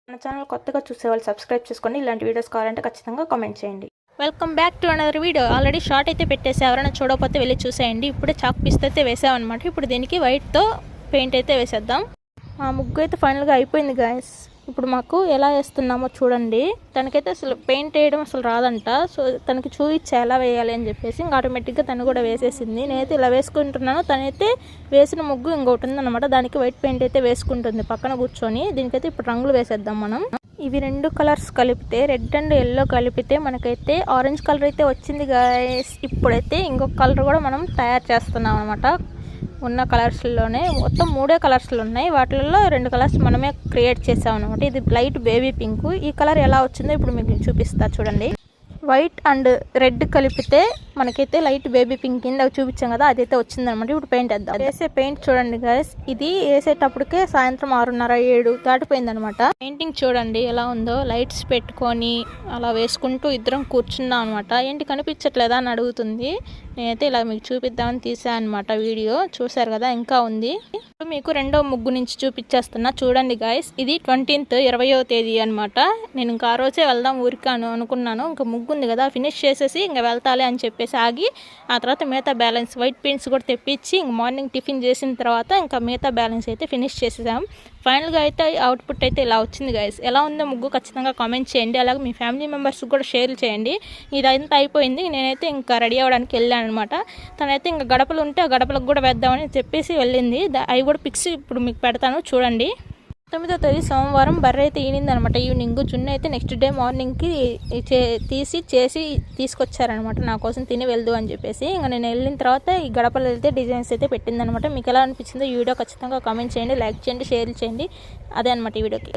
మన ఛానల్ కొత్తగా చూసేవాళ్ళు సబ్స్క్రైబ్ చేసుకోండి. ఇలాంటి వీడియోస్ కావాలంటే ఖచ్చితంగా కామెంట్ చేయండి. Welcome back to another video. Already short అయితే పెట్టేసి ఎవరైనా చూడకపోతే వెళ్ళి చూసేయండి. ఇప్పుడే చాక్ పీస్ అయితే వేసామన్నమాట. ఇప్పుడు దీనికి వైట్తో పెయింట్ అయితే వేసేద్దాం. ఆ ముగ్గు అయితే ఫైనల్గా అయిపోయింది గాయస్. ఇప్పుడు మాకు ఎలా వేస్తున్నామో చూడండి. తనకైతే అసలు పెయింట్ వేయడం అసలు రాదంట. సో తనకి చూపించి ఎలా వేయాలి అని చెప్పేసి ఇంకా ఆటోమేటిక్గా తను కూడా వేసేసింది. నేనైతే ఇలా వేసుకుంటున్నాను. తనైతే వేసిన ముగ్గు ఇంకొకటి ఉందన్నమాట. దానికి వైట్ పెయింట్ అయితే వేసుకుంటుంది పక్కన కూర్చొని. దీనికైతే ఇప్పుడు రంగులు వేసేద్దాం మనం. ఇవి రెండు కలర్స్ కలిపితే, రెడ్ అండ్ ఎల్లో కలిపితే మనకైతే ఆరెంజ్ కలర్ అయితే వచ్చింది గాయస్. ఇప్పుడైతే ఇంకొక కలర్ కూడా మనం తయారు చేస్తున్నాం అనమాట. ఉన్న కలర్స్లోనే మొత్తం 3 కలర్స్లు ఉన్నాయి. వాటిల్లో 2 కలర్స్ మనమే క్రియేట్ చేసాం అనమాట. ఇది లైట్ బేబీ పింక్. ఈ కలర్ ఎలా వచ్చిందో ఇప్పుడు మీకు చూపిస్తా చూడండి. వైట్ అండ్ రెడ్ కలిపితే మనకైతే లైట్ బేబీ పింక్ కింద చూపించాం కదా, అదైతే వచ్చిందనమాట. ఇప్పుడు పెయింట్ వేద్దాం. వేసే పెయింట్ చూడండి గైస్. ఇది వేసేటప్పటికే సాయంత్రం 6:30-7 దాటిపోయింది అనమాట. పెయింటింగ్ చూడండి ఎలా ఉందో. లైట్స్ పెట్టుకొని అలా వేసుకుంటూ ఇద్దరం కూర్చున్నాం అనమాట. ఏంటి కనిపించట్లేదా అని అడుగుతుంది. నేనైతే ఇలా మీకు చూపిద్దామని తీసాను అనమాట. వీడియో చూసారు కదా, ఇంకా ఉంది. ఇప్పుడు మీకు రెండో ముగ్గు నుంచి చూపించేస్తున్నా చూడండి గాయస్. ఇది 20th 20వ తేదీ అనమాట. నేను ఇంకా ఆ రోజే వెళ్దాం ఊరికాను అనుకున్నాను. ఇంకా ముగ్గు ఉంది కదా, ఫినిష్ చేసేసి ఇంకా వెళ్తాలే అని చెప్పేసి ఆగి, ఆ తర్వాత మిగతా బ్యాలెన్స్ వైట్ పెయింట్స్ కూడా తెప్పించి ఇంక మార్నింగ్ టిఫిన్ చేసిన తర్వాత ఇంకా మిగతా బ్యాలెన్స్ అయితే ఫినిష్ చేసేసాం. ఫైనల్గా అయితే అవుట్పుట్ అయితే ఇలా వచ్చింది గైస్. ఎలా ఉందో ముగ్గు ఖచ్చితంగా కామెంట్ చేయండి. అలాగే మీ ఫ్యామిలీ మెంబర్స్కి కూడా షేర్ చేయండి. ఇదంతా అయిపోయింది. నేనైతే ఇంకా రెడీ అవ్వడానికి వెళ్ళాను అనమాట. తనైతే ఇంకా గడపలు ఉంటే ఆ గడపలకు కూడా వేద్దామని చెప్పేసి వెళ్ళింది. అవి కూడా పిక్స్ ఇప్పుడు మీకు పెడతాను చూడండి. 9వ తేదీ సోమవారం బర్రె అయితే ఈనింది అనమాట. ఈవినింగ్ జున్ను అయితే నెక్స్ట్ డే మార్నింగ్కి చేసి తీసుకొచ్చారనమాట. నా కోసం తిని వెళ్దు అని చెప్పేసి. ఇంకా నేను వెళ్ళిన తర్వాత ఈ గడపలు అయితే డిజైన్స్ అయితే పెట్టింది అనమాట. మీకు ఎలా అనిపించిందో ఈ వీడియో ఖచ్చితంగా కామెంట్ చేయండి, లైక్ చేయండి, షేర్ చేయండి. అదే అనమాట ఈ వీడియోకి.